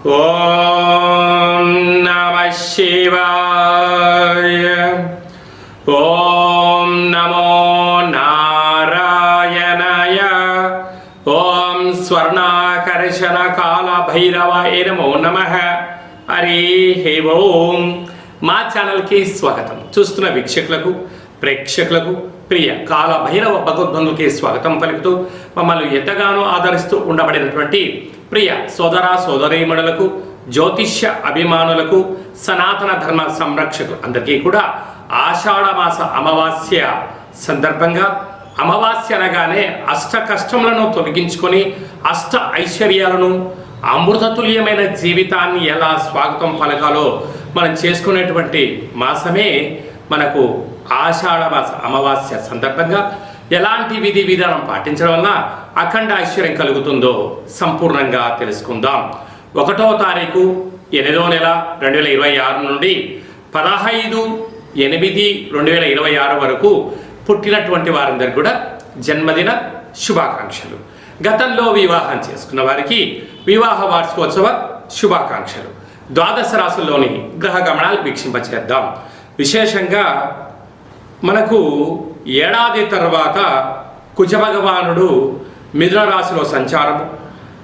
ఓం నమః శివాయ. ఓం నమో నారాయణాయ. ఓం స్వర్ణాకర్షణ కాల భైరవాయ నమో నమః. హరి ఓం. మా ఛానల్కి స్వాగతం. చూస్తున్న వీక్షకులకు, ప్రేక్షకులకు, ప్రియ కాల భైరవ భగవద్బంధుకి స్వాగతం పలుకుతూ మమ్మల్ని ఎంతగానో ఆదరిస్తూ ఉండబడినటువంటి ప్రియ సోదర సోదరీమణులకు, జ్యోతిష్య అభిమానులకు, సనాతన ధర్మ సంరక్షకులు అందరికీ కూడా ఆషాఢమాస అమావాస్య సందర్భంగా, అమావాస్య అనగానే అష్ట కష్టములను తొలగించుకొని అష్ట ఐశ్వర్యాలను, అమృతతుల్యమైన జీవితాన్ని ఎలా స్వాగతం పలకాలో మనం చేసుకునేటువంటి మాసమే మనకు ఆషాఢమాస అమావాస్య సందర్భంగా ఎలాంటి విధి విధానం పాటించడం వల్ల అఖండ ఐశ్వర్యం కలుగుతుందో సంపూర్ణంగా తెలుసుకుందాం. 1వ తారీఖు 8వ నెల 2026 నుండి 15/8/2026 వరకు పుట్టినటువంటి వారందరికీ కూడా జన్మదిన శుభాకాంక్షలు. గతంలో వివాహం చేసుకున్న వారికి వివాహ వార్షికోత్సవ శుభాకాంక్షలు. ద్వాదశ రాశుల్లోని గ్రహ గమనాలు వీక్షింపచేద్దాం. విశేషంగా మనకు ఏడాది తర్వాత కుజ భగవానుడు మిథున రాశిలో సంచారము,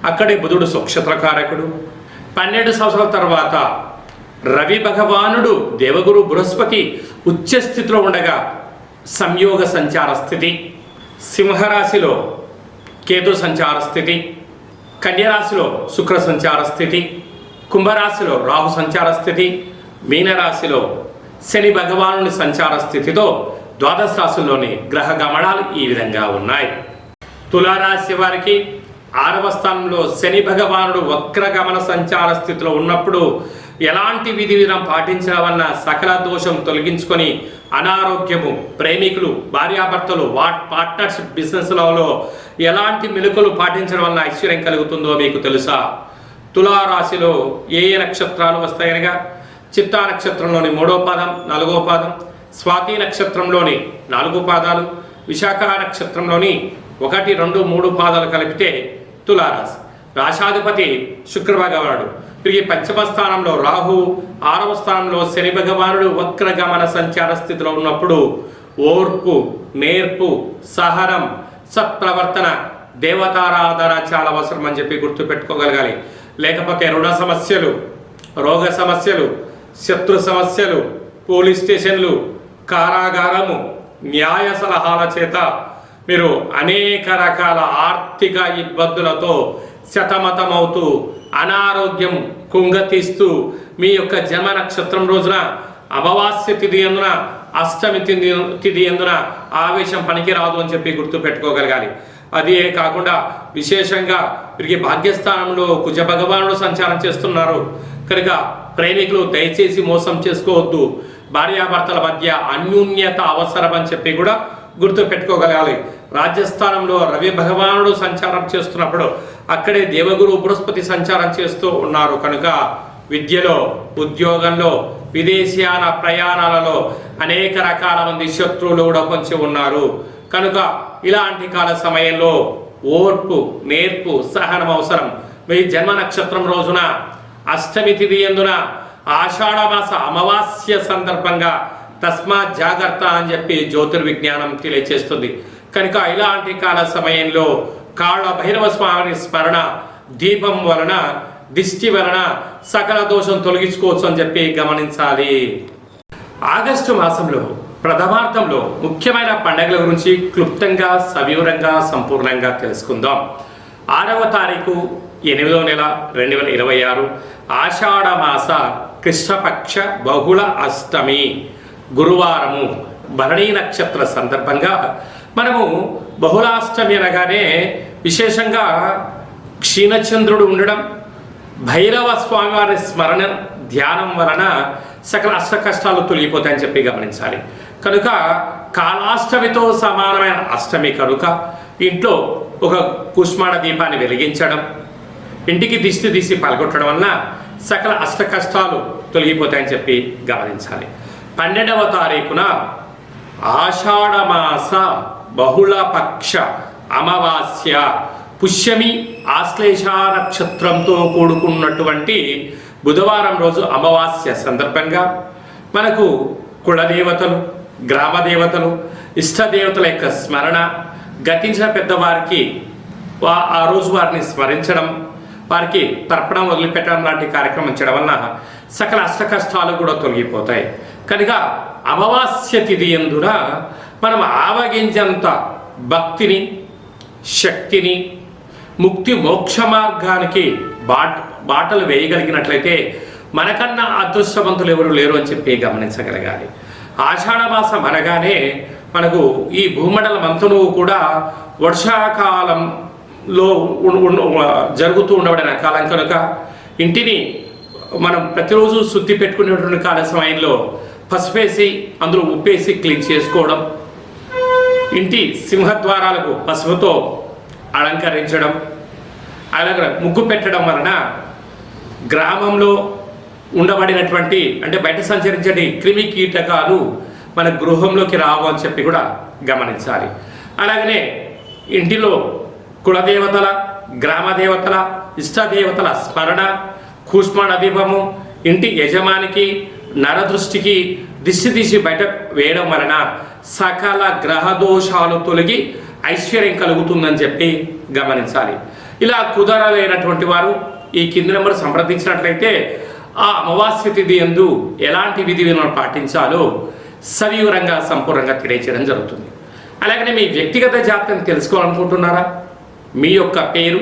అక్కడే బుధుడు సుక్షత్రకారకుడు. 12 సంవత్సరాల తర్వాత రవి భగవానుడు దేవగురు బృహస్పతి ఉచ్చస్థితిలో ఉండగా సంయోగ సంచార స్థితి, సింహరాశిలో కేతు సంచార స్థితి, కన్యరాశిలో శుక్ర సంచార స్థితి, కుంభరాశిలో రాహు సంచార స్థితి, మీనరాశిలో శని భగవానుని సంచార స్థితితో ద్వాదశ రాశుల్లోని గ్రహ గమనాలు ఈ విధంగా ఉన్నాయి. తులారాశి వారికి 6వ స్థానంలో శని భగవానుడు వక్రగమన సంచార స్థితిలో ఉన్నప్పుడు ఎలాంటి విధి విధానం పాటించడం వలన సకల దోషం తొలగించుకొని అనారోగ్యము, ప్రేమికులు, భార్యాభర్తలు, పార్ట్నర్షిప్ బిజినెస్లలో ఎలాంటి మెలకువలు పాటించడం వలన ఐశ్వర్యం కలుగుతుందో మీకు తెలుసా? తులారాశిలో ఏ నక్షత్రాలు వస్తాయనగా చిత్తా నక్షత్రంలోని 3వ పాదం, 4వ పాదం, స్వాతి నక్షత్రంలోని 4 పాదాలు, విశాఖ నక్షత్రంలోని 1, 2, 3 పాదాలు కలిపితే తులారాశి. రాశాధిపతి శుక్ర భగవానుడు. తిరిగి 5వ స్థానంలో రాహు, 6వ స్థానంలో శని భగవానుడు వక్రగమన సంచార స్థితిలో ఉన్నప్పుడు ఓర్పు, నేర్పు, సహనం, సత్ప్రవర్తన, దేవతారాధన చాలా అవసరం అని చెప్పి గుర్తుపెట్టుకోగలగాలి. లేకపోతే రుణ సమస్యలు, రోగ సమస్యలు, శత్రు సమస్యలు, పోలీస్ స్టేషన్లు, కారాగారము, న్యాయ సలహాల చేత మీరు అనేక రకాల ఆర్థిక ఇబ్బందులతో శతమతమవుతూ అనారోగ్యం కుంగతీస్తూ మీ యొక్క జన్మ నక్షత్రం రోజున అమావాస్య తిథి ఎందున, అష్టమి తిథి ఎందున ఆవేశం పనికిరాదు అని చెప్పి గుర్తుపెట్టుకోగలగాలి. అదే కాకుండా విశేషంగా వీరికి భాగ్యస్థానంలో కుజ భగవానుడు సంచారం చేస్తున్నారు కనుక ప్రేమికులు దయచేసి మోసం చేసుకోవద్దు. భార్యాభర్తల మధ్య అన్యోన్యత అవసరం అని చెప్పి కూడా గుర్తుపెట్టుకోగలగాలి. రాజ్యస్థానంలో రవి భగవానుడు సంచారం చేస్తున్నప్పుడు అక్కడే దేవగురు బృహస్పతి సంచారం చేస్తూ ఉన్నారు కనుక విద్యలో, ఉద్యోగంలో, విదేశీయాన ప్రయాణాలలో అనేక రకాల మంది శత్రువులు కూడా పొంచి ఉన్నారు కనుక ఇలాంటి కాల సమయంలో ఓర్పు, నేర్పు, సహనం అవసరం. మీ జన్మ నక్షత్రం రోజున అష్టమి తిథి ఎందున ఆషాఢమాస అమావాస్య సందర్భంగా తస్మాత్ జాగ్రత్త అని చెప్పి జ్యోతిర్విజ్ఞానం తెలియచేస్తుంది కనుక ఇలాంటి కాల సమయంలో కాళ భైరవ స్వామి స్మరణ, దీపం వలన, దిష్టి వలన సకల దోషం తొలగించుకోవచ్చు అని చెప్పి గమనించాలి. ఆగస్టు మాసంలో ప్రథమార్థంలో ముఖ్యమైన పండుగల గురించి క్లుప్తంగా, సవివరంగా, సంపూర్ణంగా తెలుసుకుందాం. 6వ తారీఖు 8వ నెల 2026 ఆషాఢమాస కృష్ణపక్ష బహుళ అష్టమి గురువారము, భరణీ నక్షత్ర సందర్భంగా మనము బహుళాష్టమి అనగానే విశేషంగా క్షీణచంద్రుడు ఉండడం, భైరవ స్వామివారి స్మరణ ధ్యానం వలన సకల అష్ట కష్టాలు తొలగిపోతాయని చెప్పి గమనించాలి. కనుక కాలాష్టమితో సమానమైన అష్టమి కనుక ఇంట్లో ఒక కుష్మాణ దీపాన్ని వెలిగించడం, ఇంటికి దిష్టి తీసి పలగొట్టడం వలన సకల అష్ట కష్టాలు తొలగిపోతాయని చెప్పి గమనించాలి. 12వ తారీఖున ఆషాఢమాస బహుళపక్ష అమావాస్య పుష్యమి ఆశ్లేష నక్షత్రంతో కూడుకున్నటువంటి బుధవారం రోజు అమావాస్య సందర్భంగా మనకు కులదేవతలు, గ్రామ దేవతలు, ఇష్టదేవతల యొక్క స్మరణ, గతించిన పెద్దవారికి ఆ రోజు వారిని స్మరించడం, వారికి తర్పణం వదిలిపెట్టడం లాంటి కార్యక్రమం చేయడం వలన సకల అష్ట కష్టాలు కూడా తొలగిపోతాయి. కనుక అమావాస్య తిథి యందున మనం ఆవగించంత భక్తిని, శక్తిని, ముక్తి మోక్ష మార్గానికి బాటలు వేయగలిగినట్లయితే మనకన్నా అదృష్టవంతులు ఎవరు లేరు అని చెప్పి గమనించగలగాలి. ఆషాఢమాసం అనగానే మనకు ఈ భూమండలం అంతను కూడా వర్షాకాలంలో జరుగుతూ ఉండబడిన కాలం కనుక ఇంటిని మనం ప్రతిరోజు శుద్ధి పెట్టుకునేటువంటి కాల సమయంలో పసుపేసి అందులో ఉప్పేసి క్లీన్ చేసుకోవడం, ఇంటి సింహద్వారాలకు పసుపుతో అలంకరించడం, అలాగే ముగ్గు పెట్టడం వలన గ్రామంలో ఉండబడినటువంటి అంటే బయట సంచరించే క్రిమి కీటకాలు మన గృహంలోకి రావు అని చెప్పి కూడా గమనించాలి. అలాగనే ఇంటిలో కులదేవతల, గ్రామ దేవతల, ఇష్టదేవతల స్మరణ, కూష్మాండ దీపము ఇంటి యజమానికి నరదృష్టికి దిష్టి తీసి బయట వేయడం వలన సకల గ్రహ దోషాలు తొలగి ఐశ్వర్యం కలుగుతుందని చెప్పి గమనించాలి. ఇలా కుదరలేనటువంటి వారు ఈ కింది నెంబర్ సంప్రదించినట్లయితే ఆ అమావాస్య తిథి యందు ఎలాంటి విధి విధానాలు పాటించాలో సవివరంగా సంపూర్ణంగా తెలియచేయడం జరుగుతుంది. అలాగనే మీ వ్యక్తిగత జాతకం తెలుసుకోవాలనుకుంటున్నారా? మీ యొక్క పేరు,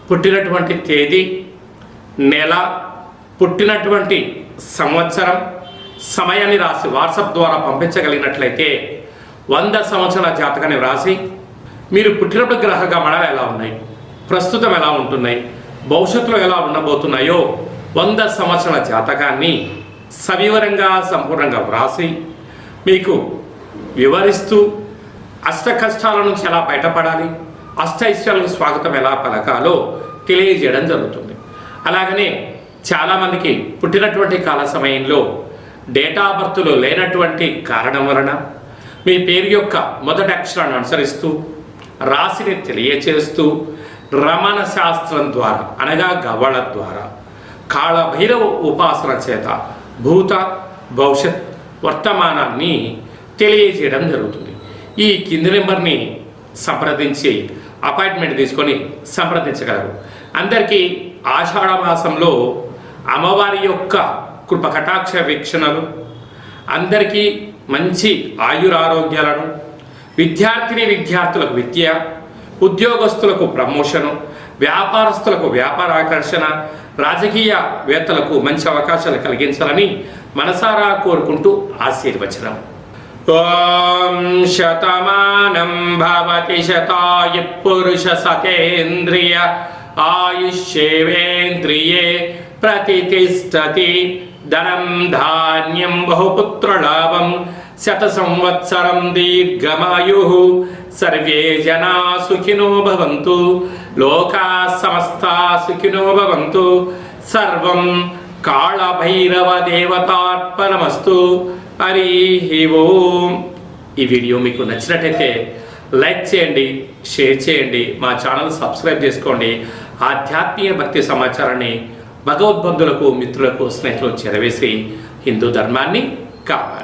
పుట్టినటువంటి తేదీ, నెల, పుట్టినటువంటి సంవత్సరం, సమయాన్ని రాసి వాట్సాప్ ద్వారా పంపించగలిగినట్లయితే 100 సంవత్సరాల జాతకాన్ని వ్రాసి మీరు పుట్టినప్పుడు గ్రహ గమనాలు ఎలా ఉన్నాయి, ప్రస్తుతం ఎలా ఉంటున్నాయి, భవిష్యత్తులో ఎలా ఉండబోతున్నాయో 100 సంవత్సరాల జాతకాన్ని సవివరంగా సంపూర్ణంగా వ్రాసి మీకు వివరిస్తూ అష్ట కష్టాల నుంచి ఎలా బయటపడాలి, అష్ట ఐశ్వర్యాలకు స్వాగతం ఎలా పలకాలో తెలియజేయడం జరుగుతుంది. అలాగనే చాలామందికి పుట్టినటువంటి కాల సమయంలో డేటా ఆఫ్ బర్త్లో లేనటువంటి కారణం వలన మీ పేరు యొక్క మొదటి అక్షరాన్ని అనుసరిస్తూ రాశిని తెలియచేస్తూ రమణ శాస్త్రం ద్వారా అనగా గవ్వళ ద్వారా కాళభైరవ ఉపాసన చేత భూత భవిష్యత్ వర్తమానాన్ని తెలియజేయడం జరుగుతుంది. ఈ కింది నెంబర్ని సంప్రదించి అపాయింట్మెంట్ తీసుకొని సంప్రదించగలరు. అందరికీ ఆషాఢ మాసంలో అమ్మవారి యొక్క కృప కటాక్ష వీక్షణలు, అందరికీ మంచి ఆయురారోగ్యాలను, విద్యార్థులకు విద్య, ఉద్యోగస్తులకు ప్రమోషను, వ్యాపారస్తులకు వ్యాపార ఆకర్షణ, రాజకీయవేత్తలకు మంచి అవకాశాలు కలిగించాలని మనసారా కోరుకుంటూ ఆశీర్వచనం. ఓం శతమానం భవతి శతాయు పురుష సతేంద్రియ ఆయుష్యేవేంద్రియే ప్రతిష్టతి ధనం ధాన్యం బహుపుత్రలాభం శత సంవత్సరం దీర్ఘమాయు సర్వే జనా సుఖినో భవంతు లోకా సమస్తా సుఖినో భవంతు సర్వం కాళభైరవ దేవతార్పణమస్తు. హరి ఓం. ఈ వీడియో మీకు నచ్చినట్టయితే లైక్ చేయండి, షేర్ చేయండి, మా ఛానల్ సబ్స్క్రైబ్ చేసుకోండి. ఆధ్యాత్మిక భక్తి సమాచారాన్ని భగవద్బంధులకు, మిత్రులకు, స్నేహితులకు చేరవేసి హిందూ ధర్మాన్ని కాపాడండి.